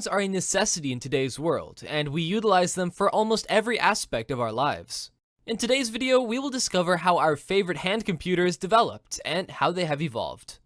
phones are a necessity in today's world, and we utilize them for almost every aspect of our lives. In today's video, we will discover how our favorite hand computers developed and how they have evolved.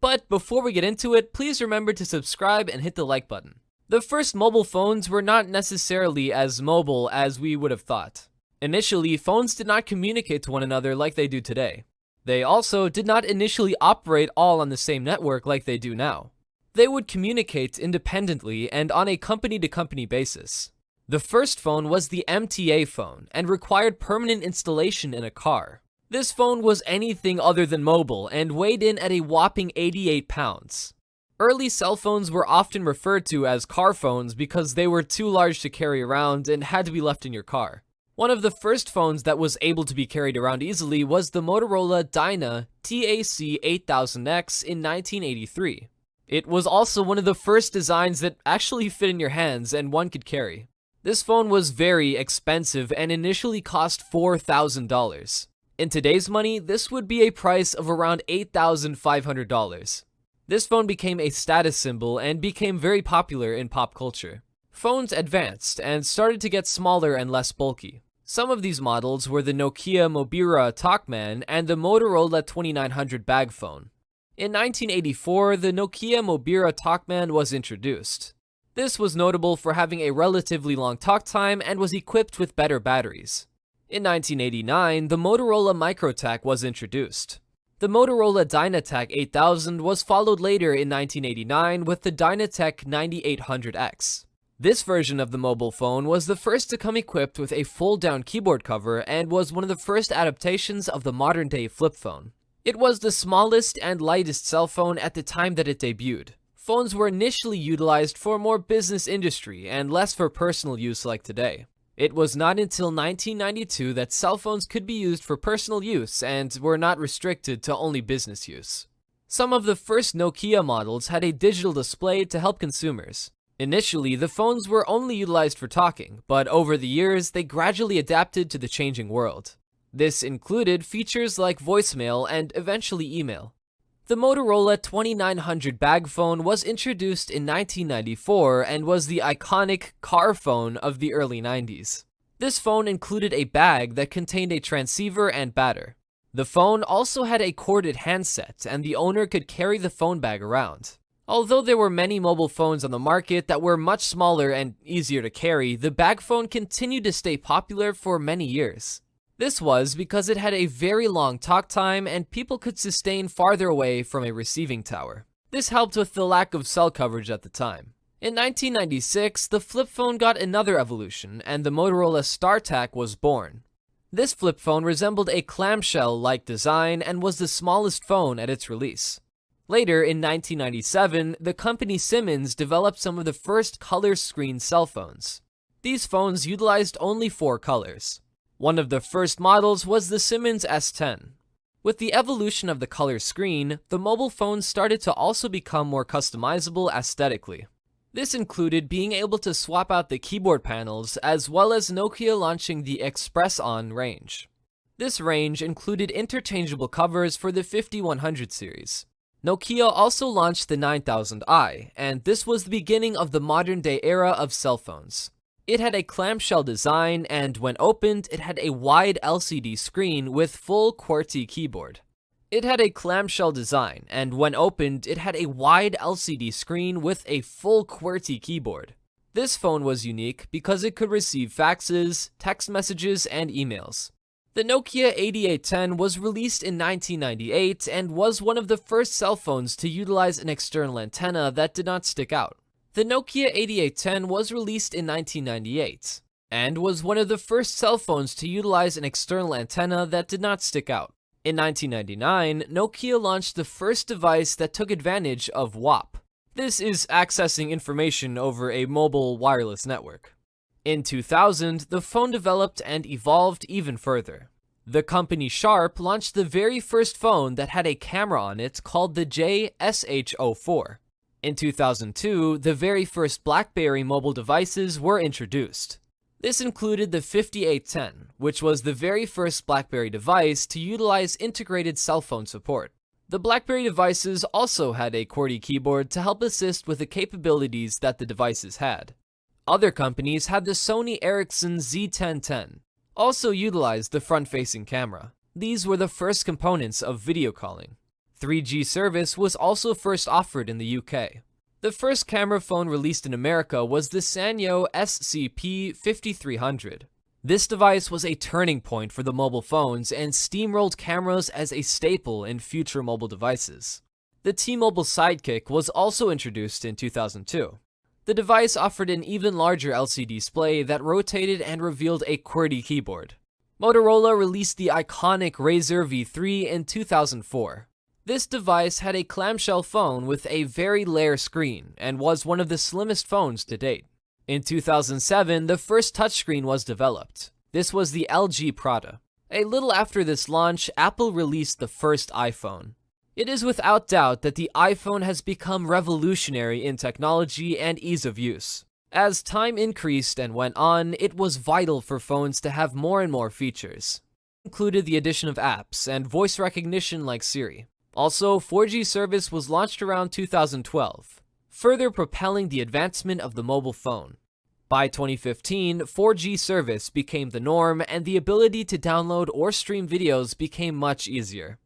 But before we get into it, please remember to subscribe and hit the like button. The first mobile phones were not necessarily as mobile as we would have thought. Initially, phones did not communicate to one another like they do today. They also did not initially operate all on the same network like they do now. They would communicate independently and on a company-to-company basis. The first phone was the MTA phone and required permanent installation in a car. This phone was anything other than mobile and weighed in at a whopping 88 pounds. Early cell phones were often referred to as car phones because they were too large to carry around and had to be left in your car. One of the first phones that was able to be carried around easily was the Motorola DynaTac 8000X in 1983. It was also one of the first designs that actually fit in your hands and one could carry. This phone was very expensive and initially cost $4,000. In today's money, this would be a price of around $8,500. This phone became a status symbol and became very popular in pop culture. Phones advanced and started to get smaller and less bulky. Some of these models were the Nokia Mobira Talkman and the Motorola 2900 bag phone. In 1984, the Nokia Mobira Talkman was introduced. This was notable for having a relatively long talk time and was equipped with better batteries. In 1989, the Motorola MicroTac was introduced. The Motorola DynaTac 8000 was followed later in 1989 with the DynaTac 9800X. This version of the mobile phone was the first to come equipped with a fold-down keyboard cover and was one of the first adaptations of the modern-day flip phone. It was the smallest and lightest cell phone at the time that it debuted. Phones were initially utilized for more business industry and less for personal use like today. It was not until 1992 that cell phones could be used for personal use and were not restricted to only business use. Some of the first Nokia models had a digital display to help consumers. Initially, the phones were only utilized for talking, but over the years, they gradually adapted to the changing world. This included features like voicemail and eventually email. The Motorola 2900 bag phone was introduced in 1994 and was the iconic car phone of the early 90s. This phone included a bag that contained a transceiver and batter. The phone also had a corded handset, and the owner could carry the phone bag around. Although there were many mobile phones on the market that were much smaller and easier to carry, the bag phone continued to stay popular for many years. This was because it had a very long talk time and people could sustain farther away from a receiving tower. This helped with the lack of cell coverage at the time. In 1996, the flip phone got another evolution and the Motorola StarTAC was born. This flip phone resembled a clamshell-like design and was the smallest phone at its release. Later, in 1997, the company Siemens developed some of the first color screen cell phones. These phones utilized only 4 colors. One of the first models was the Siemens S10. With the evolution of the color screen, the mobile phones started to also become more customizable aesthetically. This included being able to swap out the keyboard panels, as well as Nokia launching the Express On range. This range included interchangeable covers for the 5100 series. Nokia also launched the 9000i, and this was the beginning of the modern-day era of cell phones. It had a clamshell design, and when opened, it had a wide LCD screen with full QWERTY keyboard. It had a clamshell design, and when opened, it had a wide LCD screen with a full QWERTY keyboard. This phone was unique because it could receive faxes, text messages, and emails. The Nokia 8810 was released in 1998 and was one of the first cell phones to utilize an external antenna that did not stick out. The Nokia 8810 was released in 1998 and was one of the first cell phones to utilize an external antenna that did not stick out. In 1999, Nokia launched the first device that took advantage of WAP. This is accessing information over a mobile wireless network. In 2000, the phone developed and evolved even further. The company Sharp launched the very first phone that had a camera on it called the JSH04. In 2002, the very first BlackBerry mobile devices were introduced. This included the 5810, which was the very first BlackBerry device to utilize integrated cell phone support. The BlackBerry devices also had a QWERTY keyboard to help assist with the capabilities that the devices had. Other companies had the Sony Ericsson Z1010, also utilized the front-facing camera. These were the first components of video calling. 3G service was also first offered in the UK. The first camera phone released in America was the Sanyo SCP-5300. This device was a turning point for the mobile phones and steamrolled cameras as a staple in future mobile devices. The T-Mobile Sidekick was also introduced in 2002. The device offered an even larger LCD display that rotated and revealed a QWERTY keyboard. Motorola released the iconic Razr V3 in 2004. This device had a clamshell phone with a very layer screen and was one of the slimmest phones to date. In 2007, the first touchscreen was developed. This was the LG Prada. A little after this launch, Apple released the first iPhone. It is without doubt that the iPhone has become revolutionary in technology and ease of use. As time increased and went on, it was vital for phones to have more and more features. It included the addition of apps and voice recognition like Siri. Also, 4G service was launched around 2012, further propelling the advancement of the mobile phone. By 2015, 4G service became the norm and the ability to download or stream videos became much easier.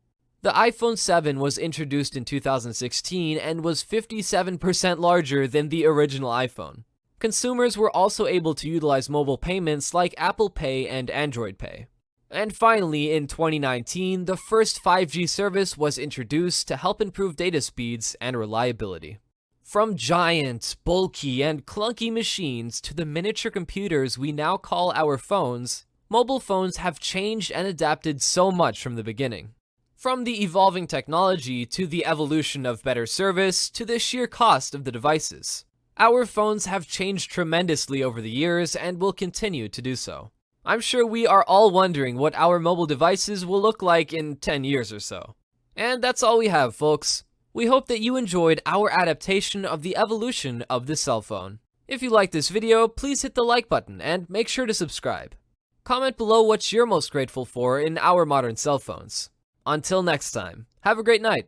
The iPhone 7 was introduced in 2016 and was 57% larger than the original iPhone. Consumers were also able to utilize mobile payments like Apple Pay and Android Pay. And finally, in 2019, the first 5G service was introduced to help improve data speeds and reliability. From giant, bulky, and clunky machines to the miniature computers we now call our phones, mobile phones have changed and adapted so much from the beginning. From the evolving technology to the evolution of better service to the sheer cost of the devices, our phones have changed tremendously over the years and will continue to do so. I'm sure we are all wondering what our mobile devices will look like in 10 years or so. And that's all we have, folks. We hope that you enjoyed our adaptation of the evolution of the cell phone. If you liked this video, please hit the like button and make sure to subscribe. Comment below what you're most grateful for in our modern cell phones. Until next time, have a great night.